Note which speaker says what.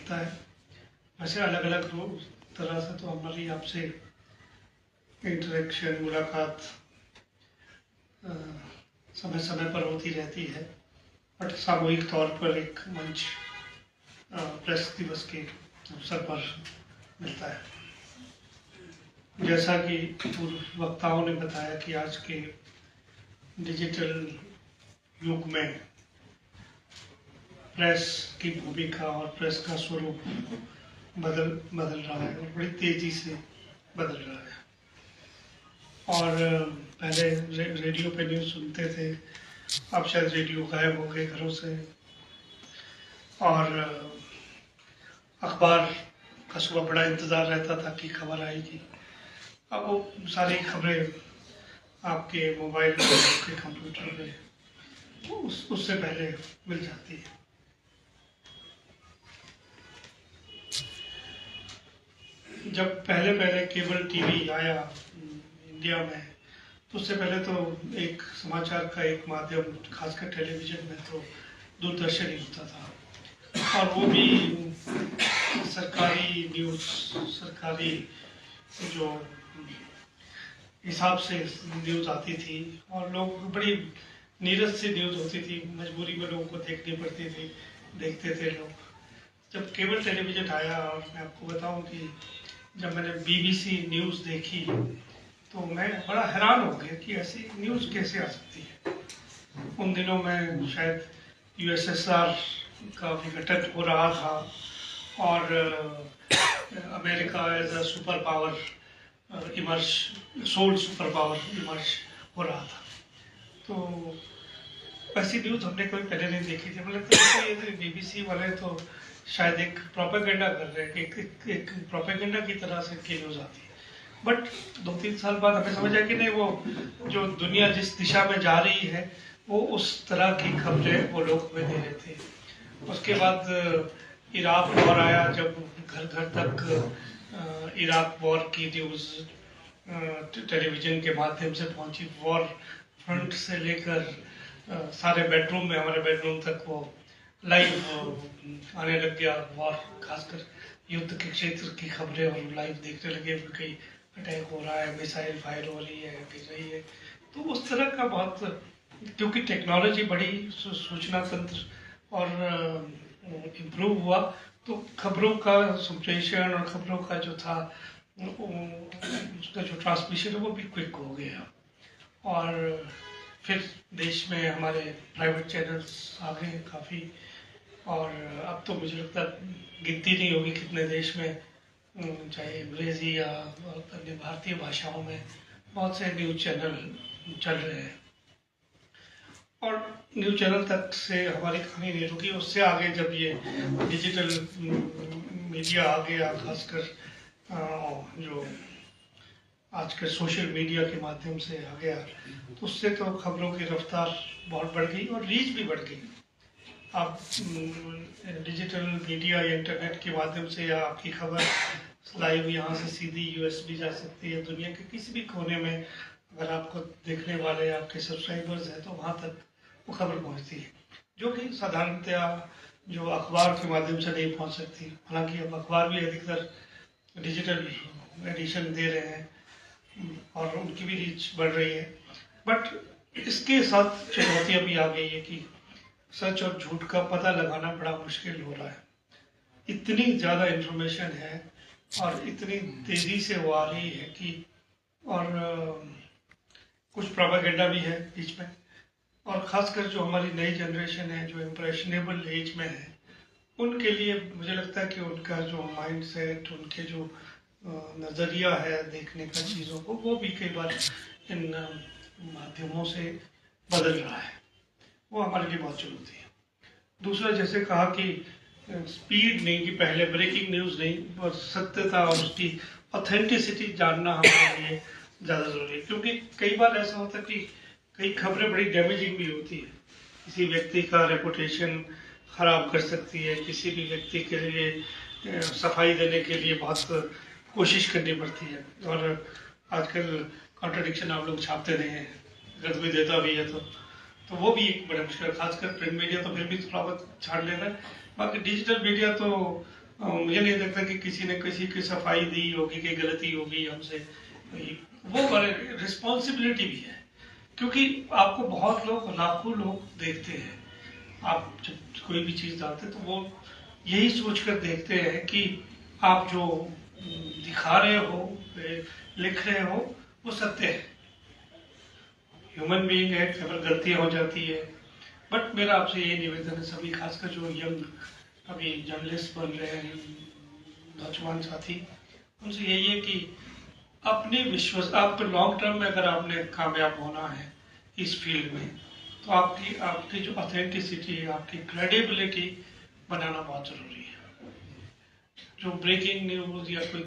Speaker 1: मिलता है। वैसे अलग अलग तरह से तो हमारी आपसे इंटरेक्शन, मुलाकात समय समय पर होती रहती है, बट सामूहिक तौर पर एक मंच प्रेस दिवस के अवसर पर मिलता है। जैसा कि पूर्व वक्ताओं ने बताया कि आज के डिजिटल युग में प्रेस की भूमिका और प्रेस का स्वरूप बदल रहा है और बड़ी तेजी से बदल रहा है। और पहले रेडियो पे न्यूज़ सुनते थे, अब शायद रेडियो गायब हो गए घरों से, और अखबार का सुबह बड़ा इंतज़ार रहता था कि खबर आएगी। अब वो सारी खबरें आपके मोबाइल पे, आपके कंप्यूटर पे उससे पहले मिल जाती है। जब पहले केबल टीवी आया इंडिया में, तो उससे पहले तो एक समाचार का एक माध्यम, खासकर टेलीविज़न में तो दूरदर्शन ही होता था, और वो भी सरकारी न्यूज़, सरकारी जो हिसाब से न्यूज़ आती थी, और लोग बड़ी नीरस सी न्यूज़ होती थी, मजबूरी में लोगों को देखनी पड़ती थी, देखते थे लोग। जब केबल टेलीविज़न आया, और मैं आपको बताऊं कि जब मैंने बीबीसी न्यूज़ देखी तो मैं बड़ा हैरान हो गया कि ऐसी न्यूज़ कैसे आ सकती है। उन दिनों में शायद यूएसएसआर का विघटन हो रहा था, और America as a super power emerge, sold super power emerge हो रहा था। तो ऐसी न्यूज़ हमने कभी पहले नहीं देखी थी। मतलब तो ये बीबीसी वाले तो शायद एक प्रोपेगेंडा कर रहे हैं, एक प्रोपेगेंडा की तरह से की न्यूज़ आती है। बट 2-3 साल बाद हमें समझ आया कि नहीं, वो जो दुनिया जिस दिशा में जा रही है वो उस तरह की खबरें वो लोग हमें दे रहे थे। उसके बाद इराक वॉर आया, जब घर घर तक इराक वॉर की न्यूज़ टेलीविज़न के माध्यम से पहुंची, वॉर फ्रंट से लेकर सारे बेडरूम में, हमारे बेडरूम तक वो लाइव आने लग गया। वॉर, खासकर युद्ध के क्षेत्र की खबरें और लाइव देखने लगे, कहीं अटैक हो रहा है, मिसाइल फायर हो रही है, गिर रही है। तो उस तरह का बहुत, क्योंकि टेक्नोलॉजी बड़ी, सूचना तंत्र और इम्प्रूव हुआ, तो खबरों का सप्रेषण और खबरों का जो था उसका जो ट्रांसमिशन है वो भी क्विक हो गया। और फिर देश में हमारे प्राइवेट चैनल्स आ गए काफ़ी, और अब तो मुझे लगता है गिनती नहीं होगी कितने देश में, चाहे अंग्रेज़ी या अन्य भारतीय भाषाओं में, बहुत से न्यूज़ चैनल चल रहे हैं। और न्यूज़ चैनल तक से हमारी कहानी नहीं रुकी, उससे आगे जब ये डिजिटल मीडिया आ गया, खासकर जो आजकल सोशल मीडिया के माध्यम से आ गया, तो उससे तो खबरों की रफ्तार बहुत बढ़ गई और रीच भी बढ़ गई। आप डिजिटल मीडिया या इंटरनेट के माध्यम से या आपकी खबर लाइव यहाँ से सीधी यूएस भी जा सकती है। दुनिया के किसी भी कोने में अगर आपको देखने वाले, आपके सब्सक्राइबर्स हैं, तो वहाँ तक वो खबर पहुँचती है, जो कि साधारणतया जो अखबार के माध्यम से नहीं पहुँच सकती। हालांकि अब अखबार भी अधिकतर डिजिटल एडिशन दे रहे हैं और उनकी भी रीच बढ़ रही है। बट इसके साथ चुनौती अभी आ गई है कि सच और झूठ का पता लगाना बड़ा मुश्किल हो रहा है। इतनी ज़्यादा इन्फॉर्मेशन है और इतनी तेज़ी से वो आ रही है कि, और कुछ प्रोपेगेंडा भी है बीच में। और ख़ासकर जो हमारी नई जनरेशन है, जो इम्प्रेशनेबल एज में है, उनके लिए मुझे लगता है कि उनका जो माइंड सेट, उनके जो नज़रिया है देखने का चीज़ों को, वो भी कई बार इन माध्यमों से बदल रहा है। वो हमारे लिए बहुत चुनौती है। दूसरा, जैसे कहा कि स्पीड नहीं, कि पहले ब्रेकिंग न्यूज़ नहीं, और सत्यता और उसकी ऑथेंटिसिटी जानना हमारे लिए ज़्यादा ज़रूरी है। क्योंकि कई बार ऐसा होता है कि कई खबरें बड़ी डैमेजिंग भी होती है, किसी व्यक्ति का रेपुटेशन ख़राब कर सकती है, किसी भी व्यक्ति के लिए सफाई देने के लिए बहुत कोशिश करनी पड़ती है। और आजकल कॉन्ट्रडिक्शन आप लोग छापते नहीं हैं, अगर कोई देता भी है तो वो भी एक बड़ा मुश्किल है। खासकर प्रिंट मीडिया तो फिर भी थोड़ा बहुत छाड़ लेता है, बाकी डिजिटल मीडिया तो मुझे नहीं लगता कि किसी ने किसी की सफाई दी होगी कि गलती होगी हमसे, वो रिस्पॉन्सिबिलिटी भी है, क्योंकि आपको बहुत लोग, लाखों लोग देखते हैं। आप जब कोई भी चीज़ डालते तो वो यही सोचकर देखते हैं कि आप जो दिखा रहे हो, लिख रहे हो, वो सत्य है। ह्यूमन बीइंग है, केवल गलतियां हो जाती है। बट मेरा आपसे ये निवेदन है, सभी खासकर जो यंग अभी जर्नलिस्ट बन रहे हैं, नौजवान साथी, उनसे यही है कि अपने विश्वास, आप लॉन्ग टर्म में अगर आपने कामयाब होना है इस फील्ड में, तो आपकी आपकी जो ऑथेंटिसिटी है, आपकी क्रेडिबिलिटी बनाना बहुत जरूरी है। जो ब्रेकिंग न्यूज या कोई